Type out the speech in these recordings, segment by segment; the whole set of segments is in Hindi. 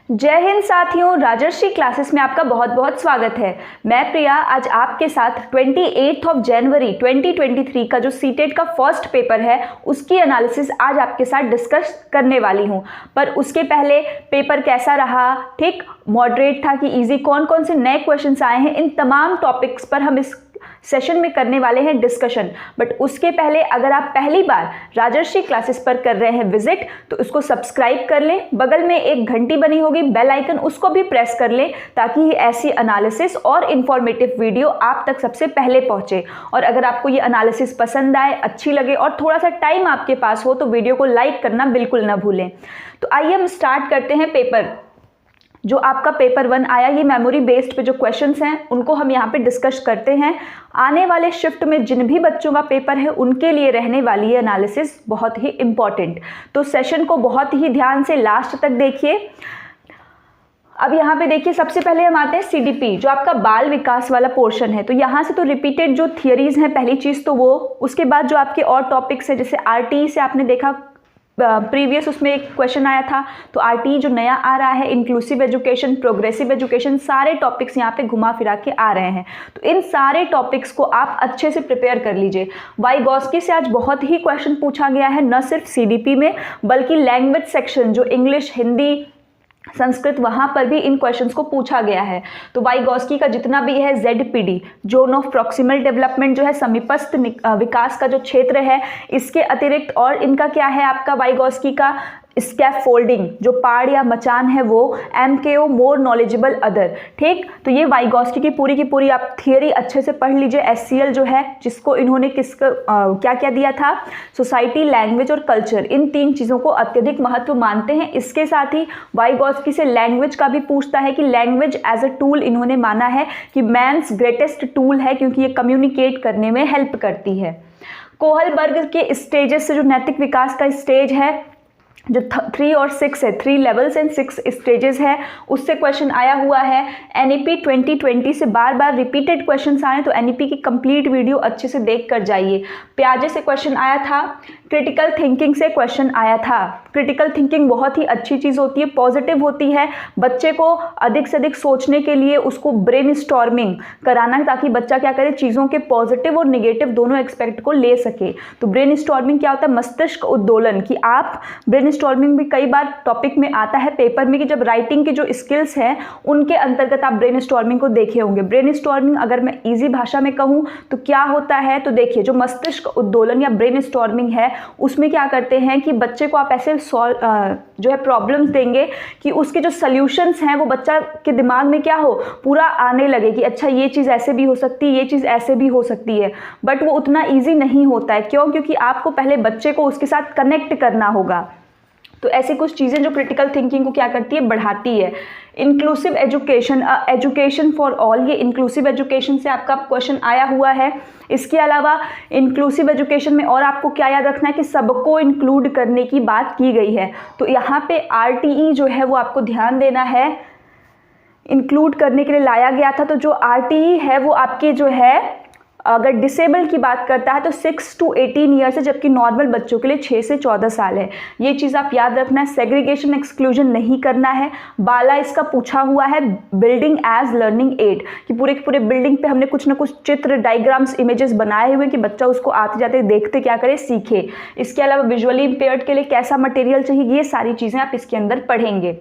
जय हिंद साथियों, राजर्षि क्लासेस में आपका बहुत बहुत स्वागत है। मैं प्रिया आज आपके साथ 28 जनवरी 2023 का जो सीटेट का फर्स्ट पेपर है उसकी एनालिसिस आज आपके साथ डिस्कस करने वाली हूं। पर उसके पहले पेपर कैसा रहा, ठीक, मॉडरेट था कि इजी, कौन कौन से नए क्वेश्चंस आए हैं, इन तमाम टॉपिक्स पर हम इस सेशन में करने वाले हैं डिस्कशन। बट उसके पहले अगर आप पहली बार राजर्षि क्लासेस पर कर रहे हैं विजिट तो उसको सब्सक्राइब कर लें, बगल में एक घंटी बनी होगी बेल आइकन, उसको भी प्रेस कर लें ताकि ऐसी एनालिसिस और इंफॉर्मेटिव वीडियो आप तक सबसे पहले पहुंचे। और अगर आपको ये एनालिसिस पसंद आए, अच्छी लगे और थोड़ा सा टाइम आपके पास हो तो वीडियो को लाइक करना बिल्कुल ना भूलें। तो आइए हम स्टार्ट करते हैं पेपर। जो आपका पेपर 1 आया, ये मेमोरी बेस्ड पे जो क्वेश्चंस हैं उनको हम यहाँ पे डिस्कस करते हैं। आने वाले शिफ्ट में जिन भी बच्चों का पेपर है उनके लिए रहने वाली है एनालिसिस बहुत ही इम्पॉर्टेंट। तो सेशन को बहुत ही ध्यान से लास्ट तक देखिए। अब यहाँ पे देखिए, सबसे पहले हम आते हैं सीडीपी, जो आपका बाल विकास वाला पोर्शन है। तो यहाँ से तो रिपीटेड जो थियरीज हैं पहली चीज़ तो वो, उसके बाद जो आपके और टॉपिक्स है जैसे आरटीई से आपने देखा प्रीवियस उसमें एक क्वेश्चन आया था, तो आरटीई जो नया आ रहा है, इंक्लूसिव एजुकेशन, प्रोग्रेसिव एजुकेशन, सारे टॉपिक्स यहाँ पे घुमा फिरा के आ रहे हैं। तो इन सारे टॉपिक्स को आप अच्छे से प्रिपेयर कर लीजिए। वाइगॉस्की से आज बहुत ही क्वेश्चन पूछा गया है, न सिर्फ सीडीपी में बल्कि लैंग्वेज सेक्शन जो इंग्लिश, हिंदी, संस्कृत, वहाँ पर भी इन क्वेश्चंस को पूछा गया है। तो वाइगॉस्की का जितना भी है ZPD, zone of proximal development, जो है समीपस्थ विकास का जो क्षेत्र है, इसके अतिरिक्त और इनका क्या है आपका वाइगॉस्की का स्कैफोल्डिंग, जो पाड़ या मचान है वो, MKO, मोर नॉलेजेबल अदर। ठीक, तो ये वाइगॉस्की की पूरी आप थियरी अच्छे से पढ़ लीजिए। SCL जो है, जिसको इन्होंने क्या क्या दिया था, सोसाइटी, लैंग्वेज और कल्चर, इन 3 चीज़ों को अत्यधिक महत्व मानते हैं। इसके साथ ही वाइगॉस्की से लैंग्वेज का भी पूछता है कि लैंग्वेज एज अ टूल इन्होंने माना है कि मैन्स ग्रेटेस्ट टूल है, क्योंकि ये कम्युनिकेट करने में हेल्प करती है। कोहलबर्ग के स्टेजेस से जो नैतिक विकास का स्टेज है, जो 3 और 6 है, 3 लेवल्स एंड 6 स्टेजेस है, उससे क्वेश्चन आया हुआ है। NEP 2020 से बार बार रिपीटेड क्वेश्चंस आए, तो NEP की कंप्लीट वीडियो अच्छे से देख कर जाइए। प्याजे से क्वेश्चन आया था, क्रिटिकल थिंकिंग से क्वेश्चन आया था। क्रिटिकल थिंकिंग बहुत ही अच्छी चीज़ होती है, पॉजिटिव होती है। बच्चे को अधिक से अधिक सोचने के लिए उसको ब्रेनस्टॉर्मिंग कराना, ताकि बच्चा क्या करे, चीज़ों के पॉजिटिव और निगेटिव दोनों एक्सपेक्ट को ले सके। तो ब्रेनस्टॉर्मिंग क्या होता है, मस्तिष्क उद्दोलन, कि आप ब्रेनस्टॉर्मिंग भी कई बार टॉपिक में आता है पेपर में, कि जब राइटिंग की जो स्किल्स हैं उनके अंतर्गत आप ब्रेनस्टॉर्मिंग को देखे होंगे। ब्रेनस्टॉर्मिंग अगर मैं ईजी भाषा में कहूँ तो क्या होता है, तो देखिए, जो मस्तिष्क उद्दोलन या ब्रेनस्टॉर्मिंग है उसमें क्या करते हैं कि बच्चे को आप ऐसे जो है प्रॉब्लम्स देंगे कि उसके जो सॉल्यूशंस हैं वो बच्चा के दिमाग में क्या हो, पूरा आने लगे कि अच्छा ये चीज़ ऐसे भी हो सकती है, ये चीज़ ऐसे भी हो सकती है। बट वो उतना ईजी नहीं होता है। क्यों? क्योंकि आपको पहले बच्चे को उसके साथ कनेक्ट करना होगा। तो ऐसी कुछ चीज़ें जो क्रिटिकल थिंकिंग को क्या करती है, बढ़ाती है। Inclusive education, education for all, ये इंक्लूसिव एजुकेशन से आपका क्वेश्चन आया हुआ है। इसके अलावा इंक्लूसिव एजुकेशन में और आपको क्या याद रखना है कि सबको इंक्लूड करने की बात की गई है। तो यहाँ पे RTE जो है वो आपको ध्यान देना है, इंक्लूड करने के लिए लाया गया था। तो जो RTE है वो आपकी जो है, अगर डिसेबल की बात करता है तो 6 to 18 ईयर्स है, जबकि नॉर्मल बच्चों के लिए 6 से 14 साल है। ये चीज़ आप याद रखना है। सेग्रीगेशन, एक्सक्लूजन नहीं करना है। बाला इसका पूछा हुआ है, बिल्डिंग एज लर्निंग एड, कि पूरे के पूरे बिल्डिंग पे हमने कुछ ना कुछ चित्र, डायग्राम्स, इमेजेस बनाए हुए कि बच्चा उसको आते जाते देखते क्या करे, सीखे। इसके अलावा विजुअली इम्पेयर्ड के लिए कैसा मटेरियल चाहिए, ये सारी चीज़ें आप इसके अंदर पढ़ेंगे।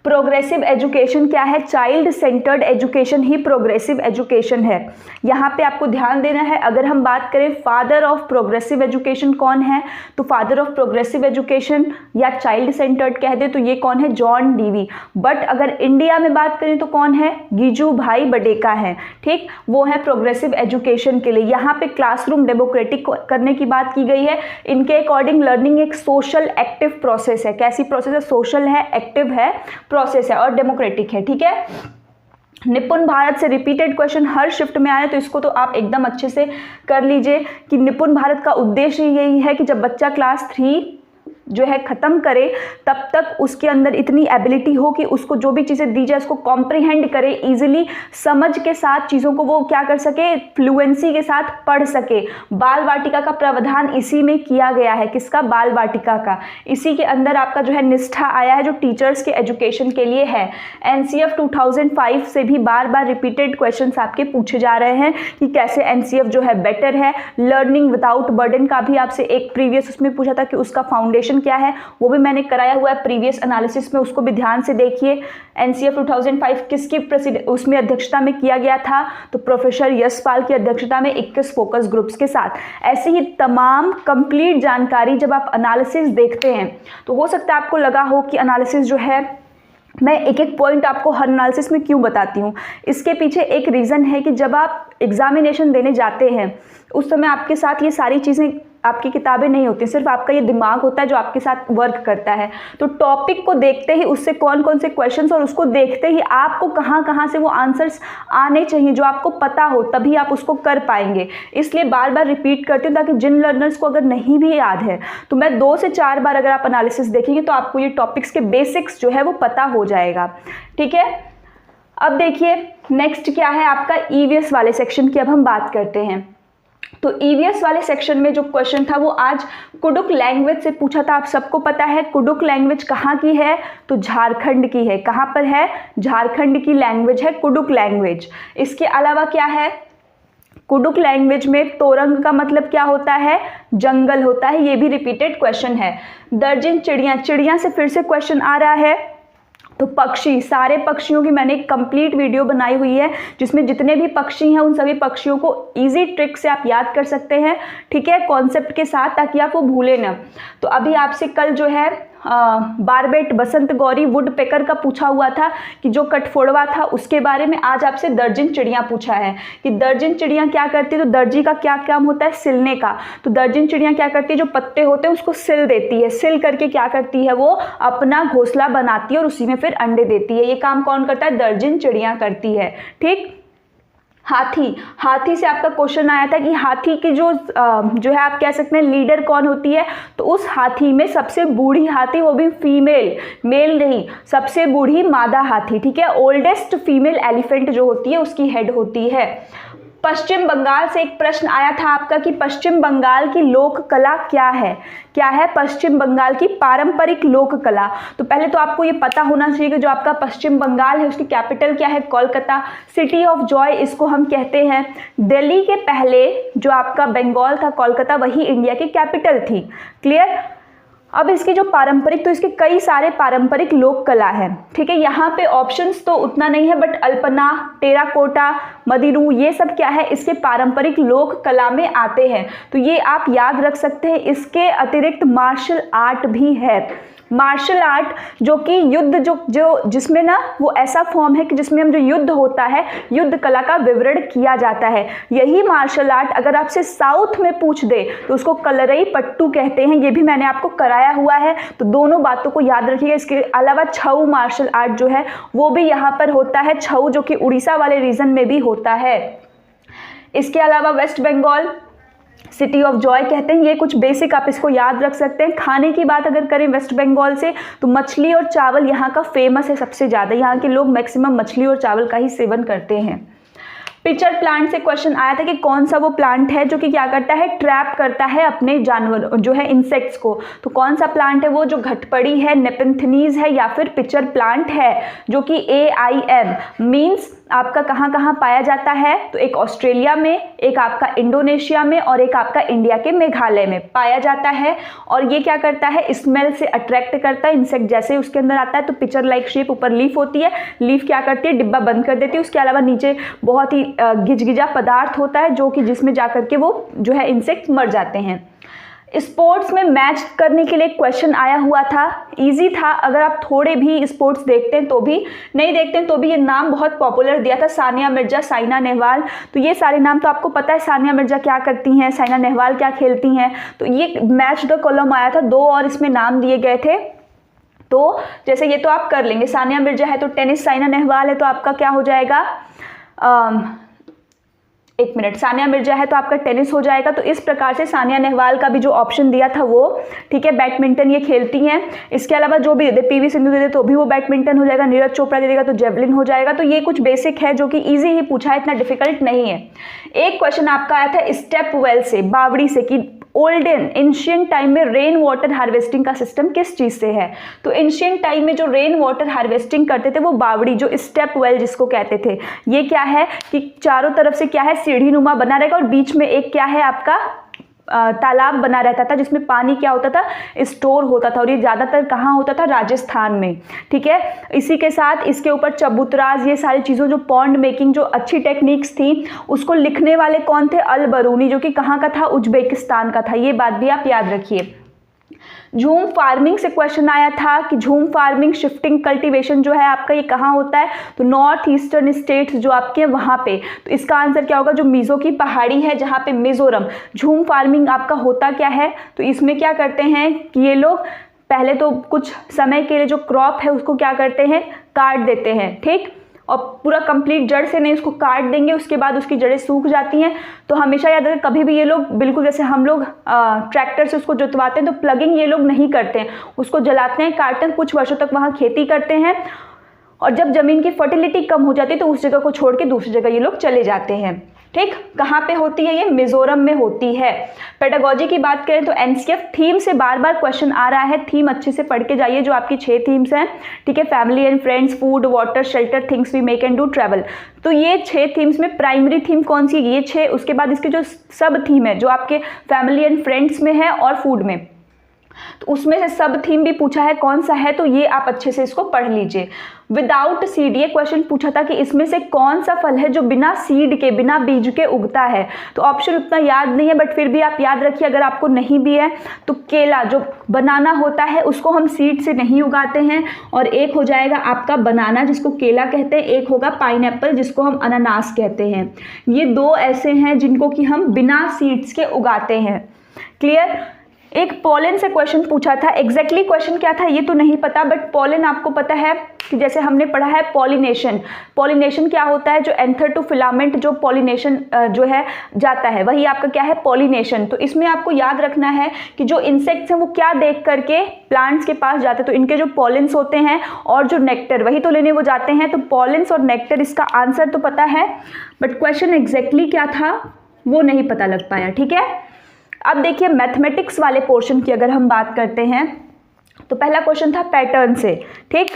प्रोग्रेसिव एजुकेशन क्या है, चाइल्ड सेंटर्ड एजुकेशन ही प्रोग्रेसिव एजुकेशन है। यहाँ पे आपको ध्यान देना है। अगर हम बात करें फादर ऑफ प्रोग्रेसिव एजुकेशन कौन है, तो फादर ऑफ प्रोग्रेसिव एजुकेशन या चाइल्ड सेंटर्ड कह दे तो ये कौन है, जॉन डीवी। बट अगर इंडिया में बात करें तो कौन है, गिजू भाई बडेका है। ठीक, वो है प्रोग्रेसिव एजुकेशन के लिए। यहाँ पे क्लासरूम डेमोक्रेटिक करने की बात की गई है। इनके अकॉर्डिंग लर्निंग एक सोशल एक्टिव प्रोसेस है। कैसी प्रोसेस है, सोशल है, एक्टिव है, प्रोसेस है और डेमोक्रेटिक है। ठीक है। निपुण भारत से रिपीटेड क्वेश्चन हर शिफ्ट में आए, तो इसको तो आप एकदम अच्छे से कर लीजिए कि निपुण भारत का उद्देश्य यही है कि जब बच्चा क्लास 3 जो है ख़त्म करे तब तक उसके अंदर इतनी एबिलिटी हो कि उसको जो भी चीज़ें दी जाए उसको कॉम्प्रिहेंड करे, ईजिली समझ के साथ चीज़ों को वो क्या कर सके, फ्लुएंसी के साथ पढ़ सके। बाल वाटिका का प्रावधान इसी में किया गया है। किसका? बाल वाटिका का। इसी के अंदर आपका जो है निष्ठा आया है जो टीचर्स के एजुकेशन के लिए है। एनसीएफ 2005 से भी बार बार रिपीटेड क्वेश्चंस आपके पूछे जा रहे हैं कि कैसे एनसीएफ जो है बेटर है। लर्निंग विदाउट बर्डन का भी आपसे एक प्रीवियस उसमें पूछा था कि उसका फाउंडेशन क्या है, वो भी मैंने कराया हुआ है प्रीवियस एनालिसिस में, उसको भी ध्यान से देखिए। एनसीएफ 2005 किसकी उसमें अध्यक्षता में किया गया था? तो प्रोफेसर यशपाल की अध्यक्षता में 21 फोकस ग्रुप्स के साथ। ऐसे ही तमाम कंप्लीट जानकारी जब आप एनालिसिस देखते हैं तो हो सकता है आपको लगा हो कि एनालिसिस जो है, मैं एक एक पॉइंट आपको हर एनालिसिस में क्यों बताती हूँ, इसके पीछे एक रीज़न है कि जब आप एग्जामिनेशन देने जाते हैं उस समय आपके साथ ये सारी चीज़ें, आपकी किताबें नहीं होती, सिर्फ आपका ये दिमाग होता है जो आपके साथ वर्क करता है। तो टॉपिक को देखते ही उससे कौन कौन से क्वेश्चंस, और उसको देखते ही आपको कहाँ कहाँ से वो आंसर्स आने चाहिए जो आपको पता हो, तभी आप उसको कर पाएंगे। इसलिए बार बार रिपीट करती हूँ ताकि जिन लर्नर्स को अगर नहीं भी याद है तो मैं 2 से 4 बार अगर आप एनालिसिस देखेंगे तो आपको ये टॉपिक्स के बेसिक्स जो है वो पता हो जाएगा। ठीक है, अब देखिए नेक्स्ट क्या है आपका ईवीएस वाले सेक्शन की अब हम बात करते हैं। तो ईवीएस वाले सेक्शन में जो क्वेश्चन था वो आज कुडुक लैंग्वेज से पूछा था। आप सबको पता है कुडुक लैंग्वेज कहाँ की है? तो झारखंड की है। कहाँ पर है? झारखंड की लैंग्वेज है कुडुक लैंग्वेज। इसके अलावा क्या है? कुडुक लैंग्वेज में तोरंग का मतलब क्या होता है? जंगल होता है। ये भी रिपीटेड क्वेश्चन है। दर्जन चिड़िया, चिड़िया से फिर से क्वेश्चन आ रहा है। तो पक्षी, सारे पक्षियों की मैंने एक कंप्लीट वीडियो बनाई हुई है जिसमें जितने भी पक्षी हैं उन सभी पक्षियों को इजी ट्रिक से आप याद कर सकते हैं। ठीक है, कॉन्सेप्ट के साथ, ताकि आप वो भूलें ना। तो अभी आपसे कल जो है बारबेट, बसंत गौरी, वुड पेकर का पूछा हुआ था कि जो कटफोड़वा था उसके बारे में। आज आपसे दर्जन चिड़िया पूछा है कि दर्जन चिड़िया क्या करती है। तो दर्जी का क्या काम होता है? सिलने का। तो दर्जन चिड़िया क्या करती है? जो पत्ते होते हैं उसको सिल देती है। सिल करके क्या करती है? वो अपना घोंसला बनाती है और उसी में फिर अंडे देती है। ये काम कौन करता है? दर्जन चिड़िया करती है। ठीक। हाथी, हाथी से आपका क्वेश्चन आया था कि हाथी की जो है आप कह सकते हैं लीडर कौन होती है। तो उस हाथी में सबसे बूढ़ी हाथी, वो भी फीमेल, मेल नहीं, सबसे बूढ़ी मादा हाथी। ठीक है, ओल्डेस्ट फीमेल एलिफेंट जो होती है उसकी हेड होती है। पश्चिम बंगाल से एक प्रश्न आया था आपका कि पश्चिम बंगाल की लोक कला क्या है? क्या है पश्चिम बंगाल की पारंपरिक लोक कला? तो पहले तो आपको ये पता होना चाहिए कि जो आपका पश्चिम बंगाल है उसकी कैपिटल क्या है? कोलकाता। सिटी ऑफ जॉय इसको हम कहते हैं। दिल्ली के पहले जो आपका बंगाल था, कोलकाता, वही इंडिया की कैपिटल थी। क्लियर। अब इसकी जो पारंपरिक, तो इसके कई सारे पारंपरिक लोक कला है। ठीक है, यहाँ पे ऑप्शंस तो उतना नहीं है, बट अल्पना, टेराकोटा, मदिरू, ये सब क्या है? इसके पारंपरिक लोक कला में आते हैं। तो ये आप याद रख सकते हैं। इसके अतिरिक्त मार्शल आर्ट भी है। मार्शल आर्ट जो कि युद्ध जो जिसमें ना वो ऐसा फॉर्म है कि जिसमें हम जो युद्ध होता है, युद्ध कला का विवरण किया जाता है। यही मार्शल आर्ट अगर आपसे साउथ में पूछ दे तो उसको कलरई पट्टू कहते हैं। ये भी मैंने आपको कराया हुआ है, तो दोनों बातों को याद रखिएगा। इसके अलावा छऊ मार्शल आर्ट जो है वो भी यहाँ पर होता है। छऊ जो कि उड़ीसा वाले रीजन में भी होता है। इसके अलावा West Bengal city of joy कहते हैं। ये कुछ बेसिक आप इसको याद रख सकते हैं। खाने की बात अगर करें वेस्ट बंगाल से, तो मछली और चावल यहाँ का फेमस है सबसे ज़्यादा। यहाँ के लोग मैक्सिमम मछली और चावल का ही सेवन करते हैं। पिचर प्लांट से क्वेश्चन आया था कि कौन सा वो प्लांट है जो कि क्या करता है? ट्रैप करता है अपने जानवर जो है इंसेक्ट्स को। तो कौन सा प्लांट है वो? जो घटपड़ी है, नेपेंथनीज है, या फिर पिचर प्लांट है, जो कि AIM मीन्स आपका कहाँ कहाँ पाया जाता है? तो एक ऑस्ट्रेलिया में, एक आपका इंडोनेशिया में, और एक आपका इंडिया के मेघालय में पाया जाता है। और ये क्या करता है? स्मेल से अट्रैक्ट करता है। इंसेक्ट जैसे उसके अंदर आता है तो पिचर लाइक शेप, ऊपर लीफ होती है, लीफ क्या करती है? डिब्बा बंद कर देती है। उसके अलावा नीचे बहुत ही गिजगिजा पदार्थ होता है जो कि जिसमें जाकर के वो जो है इंसेक्ट मर जाते हैं। स्पोर्ट्स में मैच करने के लिए क्वेश्चन आया हुआ था, इजी था। अगर आप थोड़े भी स्पोर्ट्स देखते हैं तो भी, नहीं देखते हैं तो भी, ये नाम बहुत पॉपुलर दिया था, सानिया मिर्जा, साइना नेहवाल। तो ये सारे नाम तो आपको पता है। सानिया मिर्जा क्या करती हैं, साइना नेहवाल क्या खेलती हैं। तो ये मैच द कॉलम आया था, 2 और इसमें नाम दिए गए थे। तो जैसे ये तो आप कर लेंगे, सानिया मिर्जा है तो टेनिस, साइना नेहवाल है तो आपका क्या हो जाएगा? एक मिनट, सानिया मिर्जा है तो आपका टेनिस हो जाएगा। तो इस प्रकार से सानिया नेहवाल का भी जो ऑप्शन दिया था वो, ठीक है, बैडमिंटन ये खेलती हैं। इसके अलावा जो भी दे दे, पीवी सिंधु दे दे तो भी वो बैडमिंटन हो जाएगा, नीरज चोपड़ा दे देगा तो जेवलिन हो जाएगा। तो ये कुछ बेसिक है जो कि ईजी ही पूछा है, इतना डिफिकल्ट नहीं है। एक क्वेश्चन आपका आया था स्टेप वेल से, बावड़ी से, कि ओल्डन एंशियंट टाइम में रेन वाटर हार्वेस्टिंग का सिस्टम किस चीज से है। तो एंशियंट टाइम में जो रेन वाटर हार्वेस्टिंग करते थे वो बावड़ी, जो स्टेप वेल जिसको कहते थे, ये क्या है कि चारों तरफ से क्या है सीढ़ी नुमा बना रहेगा और बीच में एक क्या है आपका तालाब बना रहता था जिसमें पानी क्या होता था, स्टोर होता था। और ये ज़्यादातर कहाँ होता था, राजस्थान में, ठीक है। इसी के साथ इसके ऊपर चबूतराज, ये सारी चीज़ों, जो पॉन्ड मेकिंग, जो अच्छी टेक्निक्स थी, उसको लिखने वाले कौन थे, अल बरूनी, जो कि कहाँ का था, उज्बेकिस्तान का था। ये बात भी आप याद रखिए। झूम फार्मिंग से क्वेश्चन आया था कि झूम फार्मिंग शिफ्टिंग कल्टीवेशन जो है आपका ये कहाँ होता है, तो नॉर्थ ईस्टर्न स्टेट्स जो आपके वहाँ पे। तो इसका आंसर क्या होगा, जो मिजो की पहाड़ी है जहाँ पे मिजोरम, झूम फार्मिंग आपका होता क्या है। तो इसमें क्या करते हैं कि ये लोग पहले तो कुछ समय के लिए जो क्रॉप है उसको क्या करते हैं, काट देते हैं, ठीक, और पूरा कंप्लीट जड़ से नहीं, उसको काट देंगे, उसके बाद उसकी जड़ें सूख जाती हैं। तो हमेशा याद रखें, कभी भी ये लोग बिल्कुल जैसे हम लोग ट्रैक्टर से उसको जोतवाते हैं तो प्लगिंग ये लोग नहीं करते हैं, उसको जलाते हैं, काटते हैं, कुछ वर्षों तक वहाँ खेती करते हैं और जब ज़मीन की फर्टिलिटी कम हो जाती है तो उस जगह को छोड़ के दूसरी जगह ये लोग चले जाते हैं, ठीक। कहाँ पे होती है ये, मिजोरम में होती है। पेडागोजी की बात करें तो एनसीएफ थीम से बार बार क्वेश्चन आ रहा है, थीम अच्छे से पढ़ के जाइए, जो आपकी 6 थीम्स हैं, ठीक है, family and friends, food, water, shelter, things we make and do, travel. तो ये 6 थीम्स में प्राइमरी थीम कौन सी है, ये 6, उसके बाद इसके जो सब थीम है जो आपके फैमिली एंड फ्रेंड्स में है और फूड में, तो उसमें से सब थीम भी पूछा है कौन सा है, तो ये आप अच्छे से इसको पढ़ लीजिए। विदाउट सीड, ये क्वेश्चन पूछा था कि इसमें से कौन सा फल है जो बिना सीड के, बिना बीज के उगता है। तो ऑप्शन उतना याद नहीं है बट फिर भी आप याद रखिए, अगर आपको नहीं भी है तो केला, जो बनाना होता है उसको हम सीड से नहीं उगाते हैं, और एक हो जाएगा आपका बनाना जिसको केला कहते हैं, एक होगा पाइनएप्पल जिसको हम अनानास कहते हैं। ये 2 ऐसे हैं जिनको कि हम बिना सीड्स के उगाते हैं, क्लियर। एक पोलन से क्वेश्चन पूछा था, एग्जैक्टली क्वेश्चन क्या था ये तो नहीं पता, बट पोलन आपको पता है कि जैसे हमने पढ़ा है पॉलिनेशन, पॉलिनेशन क्या होता है, जो एंथर टू फिलामेंट जो पॉलिनेशन जो है जाता है वही आपका क्या है, पॉलिनेशन। तो इसमें आपको याद रखना है कि जो इंसेक्ट्स हैं वो क्या देख करके प्लांट्स के पास जाते हैं, तो इनके जो पॉलिन्स होते हैं और जो नेक्टर वही तो लेने वो जाते हैं। तो पॉलिन्स और नेक्टर, इसका आंसर तो पता है बट क्वेश्चन एग्जैक्टली क्या था वो नहीं पता लग पाया, ठीक है। अब देखिए मैथमेटिक्स वाले पोर्शन की अगर हम बात करते हैं तो पहला क्वेश्चन था पैटर्न से, ठीक।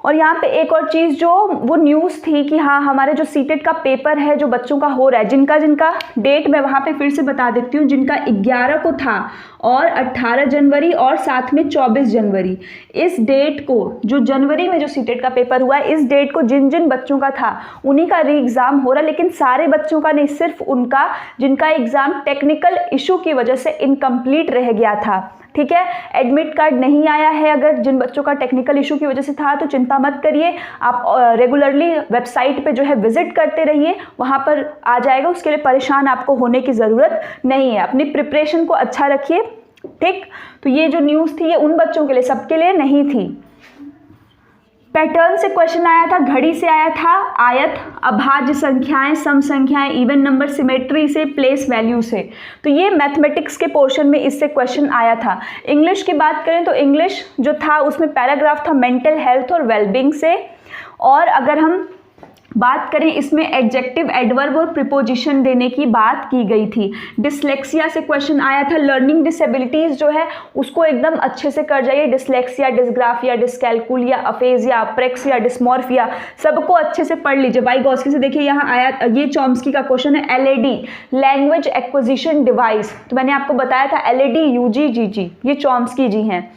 और यहाँ पे एक और चीज़ जो वो न्यूज़ थी कि हाँ हमारे जो सीटेट का पेपर है जो बच्चों का हो रहा है, जिनका डेट मैं वहाँ पे फिर से बता देती हूँ, जिनका 11 को था और 18 जनवरी और साथ में 24 जनवरी, इस डेट को जो जनवरी में जो सीटेट का पेपर हुआ है, इस डेट को जिन जिन बच्चों का था उन्हीं का री एग्ज़ाम हो रहा है, लेकिन सारे बच्चों का नहीं, सिर्फ उनका जिनका एग्ज़ाम टेक्निकल इशू की वजह से इनकम्प्लीट रह गया था, ठीक है। एडमिट कार्ड नहीं आया है, अगर जिन बच्चों का टेक्निकल इशू की वजह से था तो चिंता मत करिए, आप रेगुलरली वेबसाइट पे जो है विजिट करते रहिए, वहाँ पर आ जाएगा, उसके लिए परेशान आपको होने की ज़रूरत नहीं है। अपनी प्रिपरेशन को अच्छा रखिए, ठीक। तो ये जो न्यूज़ थी ये उन बच्चों के लिए, सबके लिए नहीं थी। पैटर्न से क्वेश्चन आया था, घड़ी से आया था, आयत, अभाज्य संख्याएं, सम संख्याएं, इवन नंबर, सिमेट्री से, प्लेस वैल्यू से। तो ये मैथमेटिक्स के पोर्शन में इससे क्वेश्चन आया था। इंग्लिश की बात करें तो इंग्लिश जो था उसमें पैराग्राफ था मेंटल हेल्थ और वेलबींग से, और अगर हम बात करें इसमें एडजेक्टिव, एडवर्ब और प्रीपोजिशन देने की बात की गई थी। डिसलेक्सिया से क्वेश्चन आया था, लर्निंग डिसेबिलिटीज़ जो है उसको एकदम अच्छे से कर जाइए, dyslexia, dysgraphia, dyscalculia, aphasia, praxia, dysmorphia, सबको अच्छे से पढ़ लीजिए। वाइगोस्की से देखिए यहाँ आया, ये चॉम्स्की का क्वेश्चन है, एलएडी लैंग्वेज एक्विजिशन डिवाइस, तो मैंने आपको बताया था एलएडी यूजी जीजी, ये चॉम्स्की जी हैं।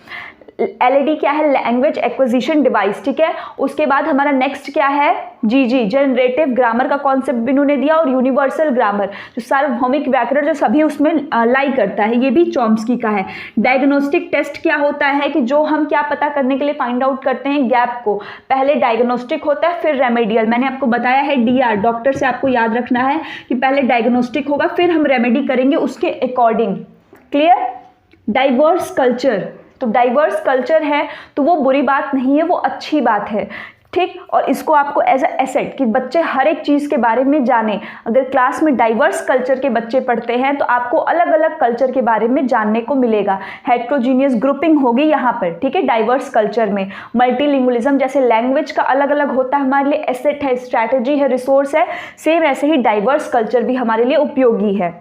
एलईडी क्या है, लैंग्वेज एक्विजिशन डिवाइस, ठीक है। उसके बाद हमारा नेक्स्ट क्या है, जीजी जनरेटिव ग्रामर का कॉन्सेप्ट भी इन्होंने दिया, और यूनिवर्सल ग्रामर जो सार्वभौमिक व्याकरण जो सभी उसमें लाई करता है, ये भी चॉम्स्की का है। डायग्नोस्टिक टेस्ट क्या होता है कि जो हम क्या पता करने के लिए फाइंड आउट करते हैं गैप को, पहले डायग्नोस्टिक होता है फिर रेमेडियल, मैंने आपको बताया है डीआर, डॉक्टर से आपको याद रखना है कि पहले डायग्नोस्टिक होगा फिर हम रेमेडी करेंगे उसके अकॉर्डिंग, क्लियर। डाइवर्स कल्चर, तो डाइवर्स कल्चर है तो वो बुरी बात नहीं है, वो अच्छी बात है। ठीक। और इसको आपको एज अ एसेट कि बच्चे हर एक चीज़ के बारे में जाने। अगर क्लास में डाइवर्स कल्चर के बच्चे पढ़ते हैं तो आपको अलग अलग कल्चर के बारे में जानने को मिलेगा। हेट्रोजीनियस ग्रुपिंग होगी यहाँ पर, ठीक है, डाइवर्स कल्चर में। मल्टीलिंगुअलिज्म जैसे लैंग्वेज का अलग अलग होता है हमारे लिए, एसेट है, स्ट्रैटेजी है, रिसोर्स है, सेम ऐसे ही डाइवर्स कल्चर भी हमारे लिए उपयोगी है।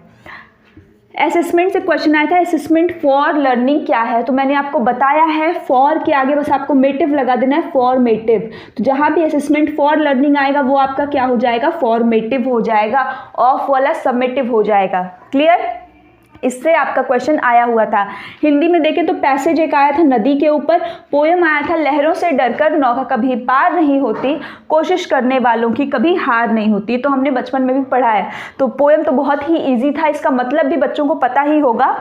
असेसमेंट से क्वेश्चन आया था, असेसमेंट फॉर लर्निंग क्या है, तो मैंने आपको बताया है फॉर के आगे बस आपको मेटिव लगा देना है, फॉर्मेटिव। तो जहाँ भी असेसमेंट फॉर लर्निंग आएगा वो आपका क्या हो जाएगा, फॉर्मेटिव हो जाएगा, ऑफ वाला समेटिव हो जाएगा। क्लियर, इससे आपका क्वेश्चन आया हुआ था। हिंदी में देखें तो पैसेज एक आया था नदी के ऊपर, पोयम आया था लहरों से डरकर नौका कभी पार नहीं होती, कोशिश करने वालों की कभी हार नहीं होती। तो हमने बचपन में भी पढ़ा है, तो पोयम तो बहुत ही इजी था, इसका मतलब भी बच्चों को पता ही होगा।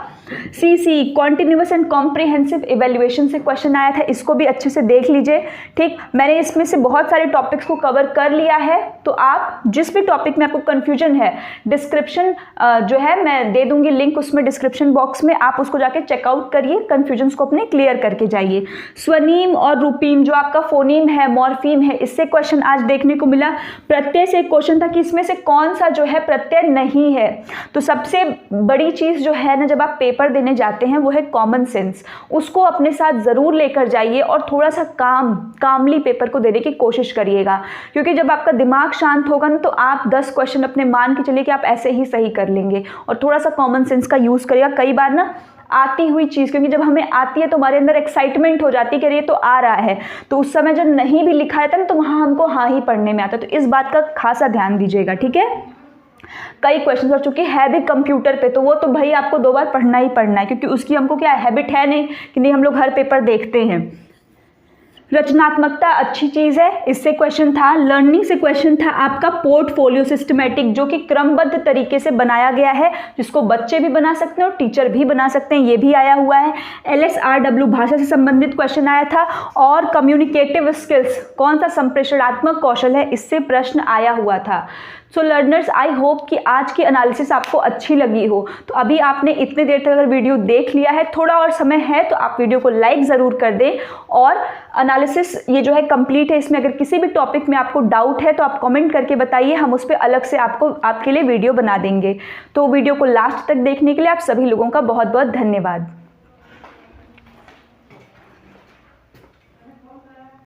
CC continuous and comprehensive evaluation से क्वेश्चन आया था, इसको भी अच्छे से देख लीजिए। ठीक, मैंने इसमें से बहुत सारे टॉपिक्स को कवर कर लिया है, तो आप जिस भी टॉपिक में आपको कन्फ्यूजन है, डिस्क्रिप्शन जो है मैं दे दूंगी लिंक उसमें डिस्क्रिप्शन बॉक्स में, आप उसको जाके चेकआउट करिए, कन्फ्यूजन्स को अपने क्लियर करके जाइए। स्वनीम और रूपीम जो आपका फोनीम है, मॉर्फीम है, इससे क्वेश्चन आज देखने को मिला। प्रत्यय से एक क्वेश्चन था कि इसमें से कौन सा जो है प्रत्यय नहीं है। तो सबसे बड़ी चीज जो है ना, जब आप पेपर देने जाते हैं वो है कॉमन सेंस, उसको अपने साथ जरूर लेकर जाइए और थोड़ा सा कामली पेपर को देने की कोशिश करिएगा, क्योंकि जब आपका दिमाग शांत होगा ना तो आप 10 क्वेश्चन अपने मान के चलिए कि आप ऐसे ही सही कर लेंगे। और थोड़ा सा कॉमन सेंस का यूज करिएगा। कई बार ना आती हुई चीज़, क्योंकि जब हमें आती है तो हमारे अंदर एक्साइटमेंट हो जाती है कि ये तो आ रहा है, तो उस समय जब नहीं भी लिखा रहता ना तो वहाँ हमको हाँ ही पढ़ने में आता है। तो इस बात का खासा ध्यान दीजिएगा, ठीक है। कई क्वेश्चन और चूंकि है भी कंप्यूटर पे, तो वो तो भाई आपको 2 बार पढ़ना ही पढ़ना है, क्योंकि उसकी हमको क्या हैबिट है नहीं कि नहीं हम लोग हर पेपर देखते हैं। रचनात्मकता अच्छी चीज़ है, इससे क्वेश्चन था। लर्निंग से क्वेश्चन था आपका पोर्टफोलियो सिस्टमैटिक, जो कि क्रमबद्ध तरीके से बनाया गया है, जिसको बच्चे भी बना सकते हैं और टीचर भी बना सकते हैं, ये भी आया हुआ है। LSRW भाषा से संबंधित क्वेश्चन आया था। और कम्युनिकेटिव स्किल्स, कौन सा संप्रेषणात्मक कौशल है, इससे प्रश्न आया हुआ था। सो लर्नर्स, आई होप कि आज की एनालिसिस आपको अच्छी लगी हो। तो अभी आपने इतने देर तक अगर वीडियो देख लिया है, थोड़ा और समय है तो आप वीडियो को लाइक ज़रूर कर दें। और एनालिसिस ये जो है कंप्लीट है, इसमें अगर किसी भी टॉपिक में आपको डाउट है तो आप कमेंट करके बताइए, हम उस पर अलग से आपके लिए वीडियो बना देंगे। तो वीडियो को लास्ट तक देखने के लिए आप सभी लोगों का बहुत बहुत धन्यवाद।